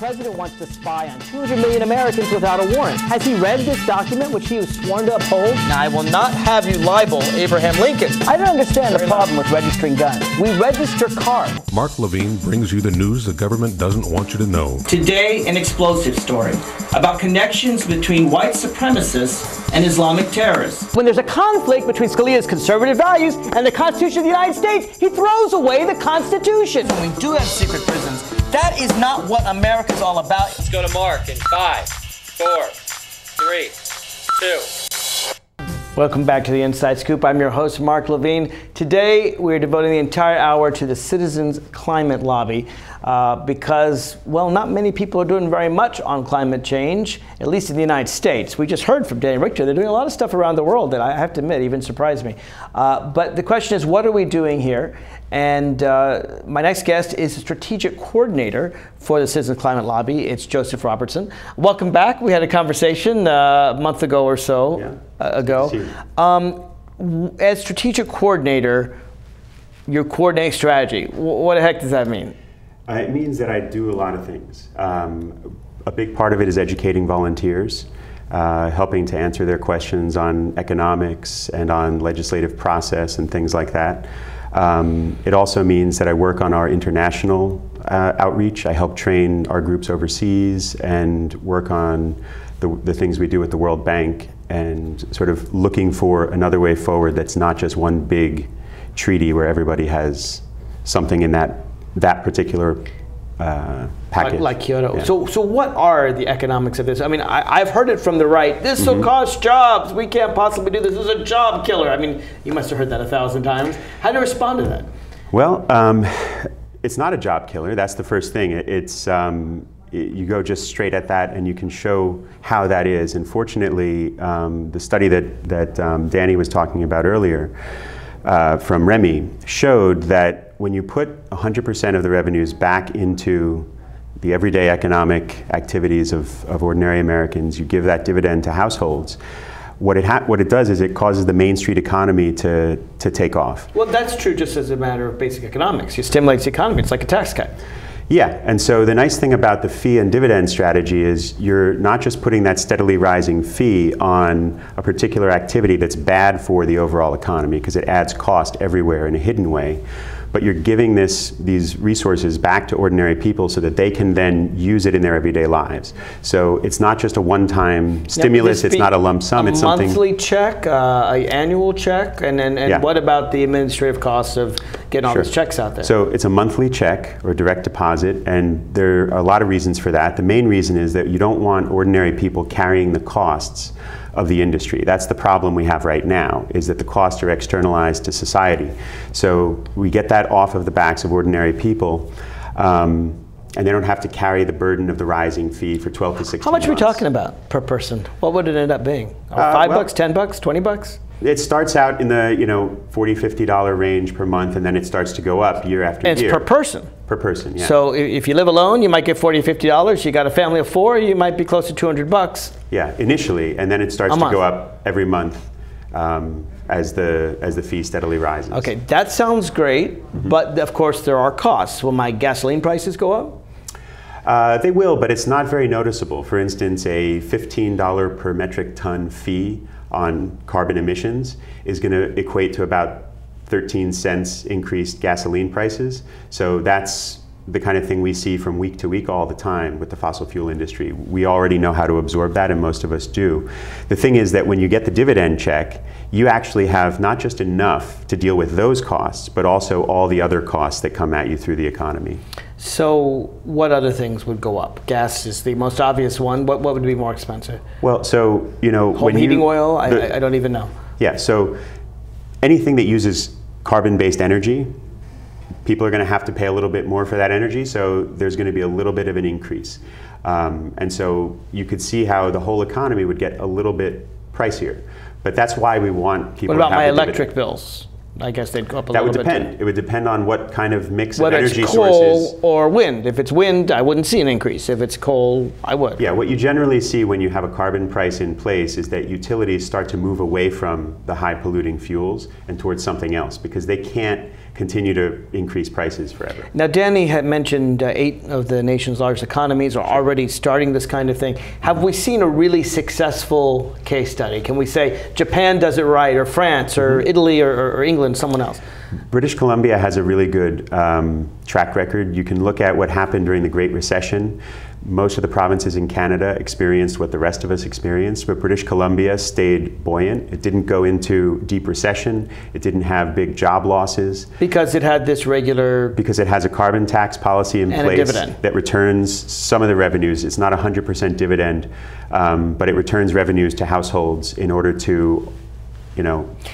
president wants to spy on 200 million Americans without a warrant. Has he read this document, which he was sworn to uphold? Now, I will not have you libel Abraham Lincoln. I don't understand the problem with registering guns. We register cars. Mark Levine brings you the news the government doesn't want you to know. Today, an explosive story about connections between white supremacists and Islamic terrorists. When there's a conflict between Scalia's conservative values and the Constitution of the United States, he throws away the Constitution. When we do have secret prisons, that is not what America's all about. Let's go to Mark in 5, 4, 3, 2. Welcome back to the Inside Scoop. I'm your host, Mark Levine. Today, we're devoting the entire hour to the Citizens Climate Lobby because, well, not many people are doing very much on climate change, at least in the United States. We just heard from Danny Richter. They're doing a lot of stuff around the world that I have to admit even surprised me. But the question is, what are we doing here? And my next guest is a strategic coordinator for the Citizens Climate Lobby. It's Joseph Robertson. Welcome back. We had a conversation a month ago or so ago. As strategic coordinator, you're coordinating strategy. What the heck does that mean? It means that I do a lot of things. A big part of it is educating volunteers, helping to answer their questions on economics and on legislative process and things like that. It also means that I work on our international outreach. I help train our groups overseas and work on the things we do with the World Bank and sort of looking for another way forward that's not just one big treaty where everybody has something in that particular package. Like Kyoto. Yeah. So what are the economics of this? I mean, I've heard it from the right. This will cost jobs. We can't possibly do this. This is a job killer. I mean, you must have heard that 1,000 times. How do you respond to that? Well, it's not a job killer. That's the first thing. It's you go just straight at that and you can show how that is. And fortunately, the study that Danny was talking about earlier from REMI showed that when you put 100% of the revenues back into the everyday economic activities of ordinary Americans, you give that dividend to households, what it does is it causes the Main Street economy to take off. Well, that's true just as a matter of basic economics. It stimulates the economy. It's like a tax cut. Yeah, and so the nice thing about the fee and dividend strategy is you're not just putting that steadily rising fee on a particular activity that's bad for the overall economy because it adds cost everywhere in a hidden way, but you're giving these resources back to ordinary people so that they can then use it in their everyday lives. So it's not just a one-time stimulus, it's not a lump sum, it's something... A monthly check, an annual check, and what about the administrative costs of getting all these checks out there? So it's a monthly check or direct deposit, and there are a lot of reasons for that. The main reason is that you don't want ordinary people carrying the costs of the industry. That's the problem we have right now, is that the costs are externalized to society. So we get that off of the backs of ordinary people, and they don't have to carry the burden of the rising fee for 12 to 16 How much months. are we talking about per person? What would it end up being? $5, $10, $20? It starts out in the $40, $50 range per month, and then it starts to go up year after year. It's per person? Per person, yeah. So if you live alone, you might get $40, $50. You got a family of 4, you might be close to $200. Yeah, initially, and then it starts to go up every month as the fee steadily rises. Okay, that sounds great, but of course there are costs. Will my gasoline prices go up? They will, but it's not very noticeable. For instance, a $15 per metric ton fee on carbon emissions is going to equate to about 13 cents increased gasoline prices. So that's the kind of thing we see from week to week all the time with the fossil fuel industry. We already know how to absorb that, and most of us do. The thing is that when you get the dividend check, you actually have not just enough to deal with those costs, but also all the other costs that come at you through the economy. So what other things would go up? Gas is the most obvious one. What would be more expensive? Well, so, home heating oil? I don't even know. Yeah, so anything that uses carbon-based energy, people are going to have to pay a little bit more for that energy, so there's going to be a little bit of an increase. And so you could see how the whole economy would get a little bit pricier. But that's why we want people to have What about my the electric bills? I guess they'd go up a little bit. That would depend. It would depend on what kind of mix of energy sources. Whether it's coal or wind. If it's wind, I wouldn't see an increase. If it's coal, I would. Yeah, what you generally see when you have a carbon price in place is that utilities start to move away from the high polluting fuels and towards something else because they can't continue to increase prices forever. Now, Danny had mentioned 8 of the nation's largest economies are already starting this kind of thing. Have we seen a really successful case study? Can we say Japan does it right, or France, or Italy, or England, someone else? British Columbia has a really good track record. You can look at what happened during the Great Recession. Most of the provinces in Canada experienced what the rest of us experienced, but British Columbia stayed buoyant. It didn't go into deep recession. It didn't have big job losses. Because it had this regular... Because it has a carbon tax policy in place that returns some of the revenues. It's not 100% dividend, but it returns revenues to households in order to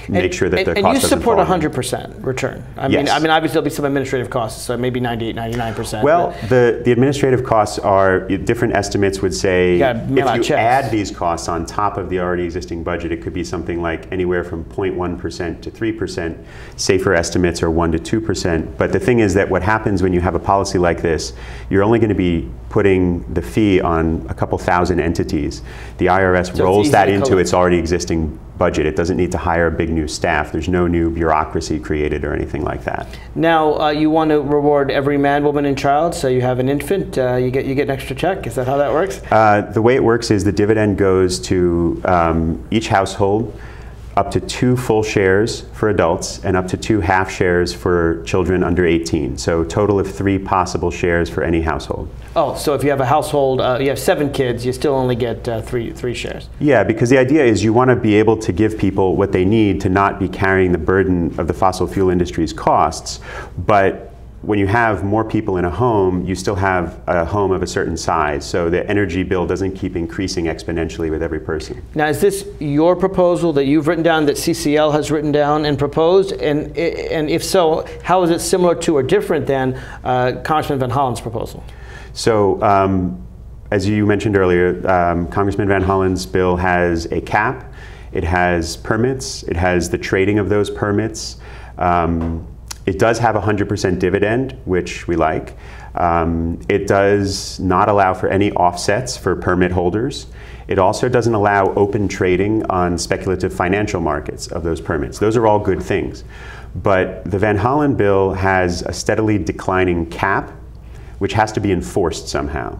make sure that the cost doesn't fall. And you support 100% return. I mean, obviously there'll be some administrative costs, so maybe 98, 99%. Well, the administrative costs are, different estimates would say, if you add these costs on top of the already existing budget, it could be something like anywhere from 0.1% to 3%. Safer estimates are 1% to 2%. But the thing is that what happens when you have a policy like this, you're only going to be putting the fee on a couple thousand entities. The IRS rolls that into its already existing budget. It doesn't need to hire a big new staff. There's no new bureaucracy created or anything like that. Now, you want to reward every man, woman, and child. So you have an infant, you get an extra check. Is that how that works? The way it works is the dividend goes to each household, up to 2 full shares for adults and up to 2 half shares for children under 18. So a total of 3 possible shares for any household. Oh, so if you have a household, you have 7 kids, you still only get three shares. Yeah, because the idea is you want to be able to give people what they need to not be carrying the burden of the fossil fuel industry's costs, but when you have more people in a home, you still have a home of a certain size, so the energy bill doesn't keep increasing exponentially with every person. Now, is this your proposal that you've written down, that CCL has written down and proposed? And if so, how is it similar to or different than Congressman Van Hollen's proposal? So, as you mentioned earlier, Congressman Van Hollen's bill has a cap, it has permits, it has the trading of those permits. It does have 100% dividend, which we like. It does not allow for any offsets for permit holders. It also doesn't allow open trading on speculative financial markets of those permits. Those are all good things. But the Van Hollen bill has a steadily declining cap, which has to be enforced somehow.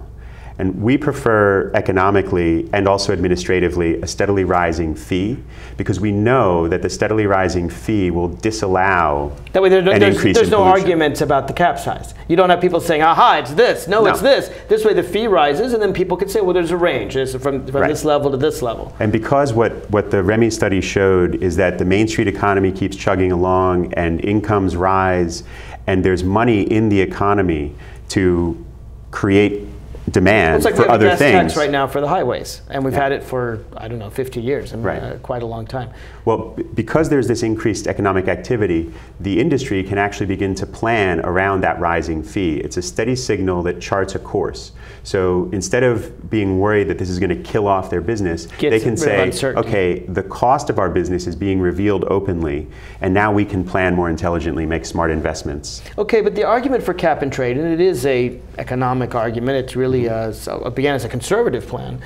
And we prefer economically and also administratively a steadily rising fee, because we know that the steadily rising fee will disallow that way an increase there's in no pollution. arguments about the cap size. You don't have people saying, aha, it's this. No, it's this. This way the fee rises, and then people can say, well, there's a range. It's from this level to this level. And because what the REMI study showed is that the Main Street economy keeps chugging along and incomes rise, and there's money in the economy to create demand for other things. It's like we have a gas tax right now for the highways, and we've had it for, I don't know, 50 years, quite a long time. Well, because there's this increased economic activity, the industry can actually begin to plan around that rising fee. It's a steady signal that charts a course. So instead of being worried that this is going to kill off their business, they can say, okay, the cost of our business is being revealed openly, and now we can plan more intelligently, make smart investments. Okay, but the argument for cap and trade, and it is an economic argument, it's really it began as a conservative plan,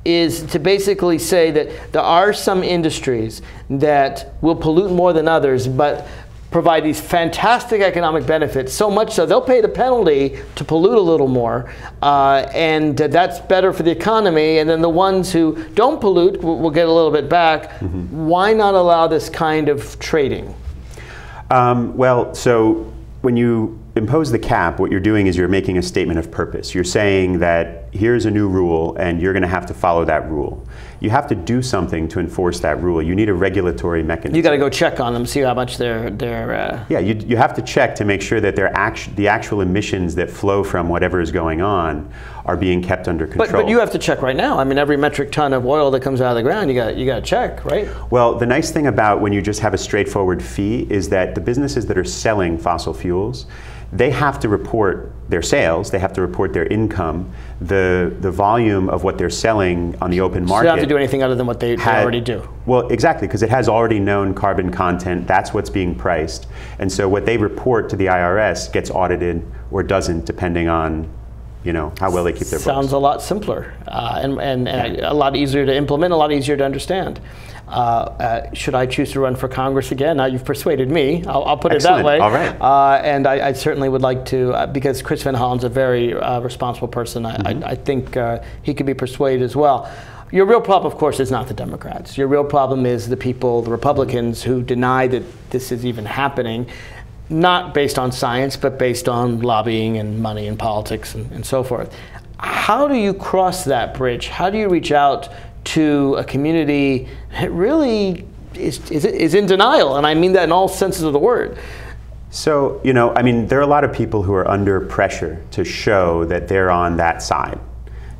is to basically say that there are some industries that will pollute more than others, but provide these fantastic economic benefits, so much so they'll pay the penalty to pollute a little more, and that's better for the economy, and then the ones who don't pollute will get a little bit back. Why not allow this kind of trading? Well, so when you impose the cap, what you're doing is you're making a statement of purpose. You're saying that here's a new rule and you're going to have to follow that rule. You have to do something to enforce that rule. You need a regulatory mechanism. You got to go check on them, see how much they're Yeah, you have to check to make sure that the actual emissions that flow from whatever is going on are being kept under control. But you have to check right now. I mean, every metric ton of oil that comes out of the ground, you got to check, right? Well, the nice thing about when you just have a straightforward fee is that the businesses that are selling fossil fuels, they have to report their sales, they have to report their income, the volume of what they're selling on the open market. So they don't have to do anything other than what they already do. Well, exactly, because it has already known carbon content, that's what's being priced. And so what they report to the IRS gets audited or doesn't, depending on how well they keep their Sounds books. a lot simpler and a lot easier to implement, a lot easier to understand. Should I choose to run for Congress again? Now you've persuaded me. I'll put Excellent. it that way. All right. And I certainly would like to, because Chris Van Hollen's a very responsible person. I think he could be persuaded as well. Your real problem, of course, is not the Democrats. Your real problem is the people, the Republicans, who deny that this is even happening, not based on science, but based on lobbying and money and politics and so forth. How do you cross that bridge? How do you reach out to a community that really is in denial? And I mean that in all senses of the word. So, there are a lot of people who are under pressure to show that they're on that side.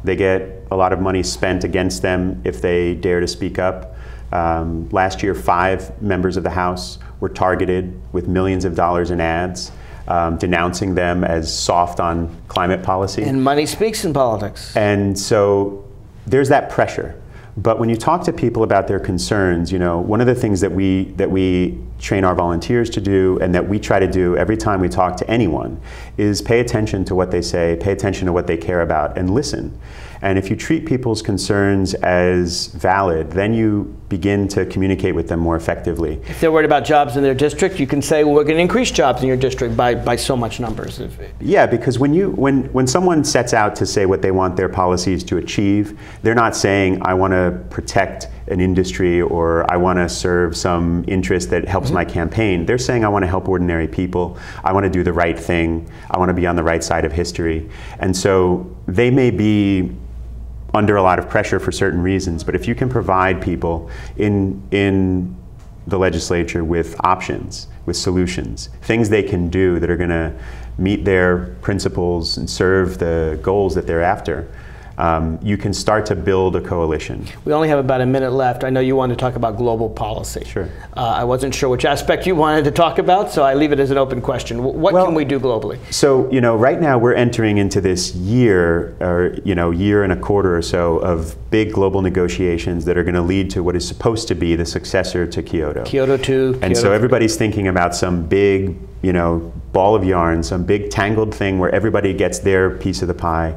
They get a lot of money spent against them if they dare to speak up. Last year, 5 members of the House were targeted with millions of dollars in ads, denouncing them as soft on climate policy. And money speaks in politics. And so there's that pressure. But when you talk to people about their concerns, one of the things that we train our volunteers to do, and that we try to do every time we talk to anyone, is pay attention to what they say, pay attention to what they care about, and listen. And if you treat people's concerns as valid, then you begin to communicate with them more effectively. If they're worried about jobs in their district, you can say, well, we're going to increase jobs in your district by so much numbers. Yeah, because when someone sets out to say what they want their policies to achieve, they're not saying, I want to protect an industry or I want to serve some interest that helps my campaign. They're saying, I want to help ordinary people. I want to do the right thing. I want to be on the right side of history. And so they may be under a lot of pressure for certain reasons, but if you can provide people in the legislature with options, with solutions, things they can do that are going to meet their principles and serve the goals that they're after, you can start to build a coalition. We only have about a minute left. I know you wanted to talk about global policy. Sure. I wasn't sure which aspect you wanted to talk about, so I leave it as an open question. What can we do globally? So, right now we're entering into this year, or year and a quarter or so of big global negotiations that are going to lead to what is supposed to be the successor to Kyoto. Kyoto 2. And so everybody's thinking about some big, ball of yarn, some big tangled thing where everybody gets their piece of the pie.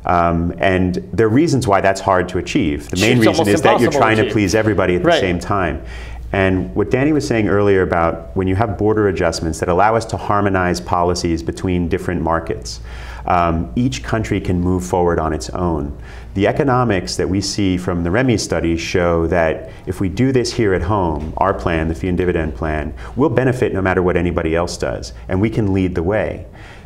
And there are reasons why that's hard to achieve. The main reason is that you're trying to please everybody at the same time. And what Danny was saying earlier about when you have border adjustments that allow us to harmonize policies between different markets, each country can move forward on its own. The economics that we see from the REMI studies show that if we do this here at home, our plan, the fee and dividend plan, we'll benefit no matter what anybody else does, and we can lead the way.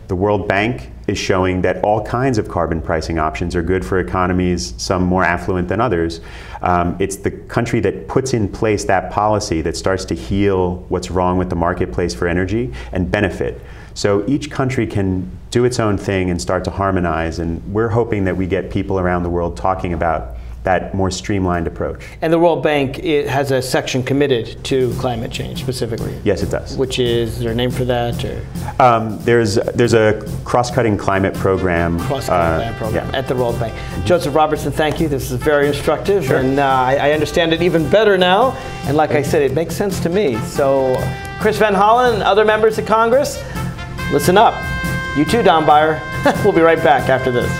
The World Bank is showing that all kinds of carbon pricing options are good for economies, some more affluent than others. It's the country that puts in place that policy that starts to heal what's wrong with the marketplace for energy and benefit. So each country can do its own thing and start to harmonize, and we're hoping that we get people around the world talking about that more streamlined approach. And the World Bank has a section committed to climate change specifically. Yes, it does. Which is there a name for that? Or? There's a cross-cutting climate program. Cross-cutting climate program at the World Bank. Joseph Robertson, thank you. This is very instructive, Sure. and I understand it even better now. And like I said, it makes sense to me. So, Chris Van Hollen and other members of Congress, listen up. You too, Don Beyer. We'll be right back after this.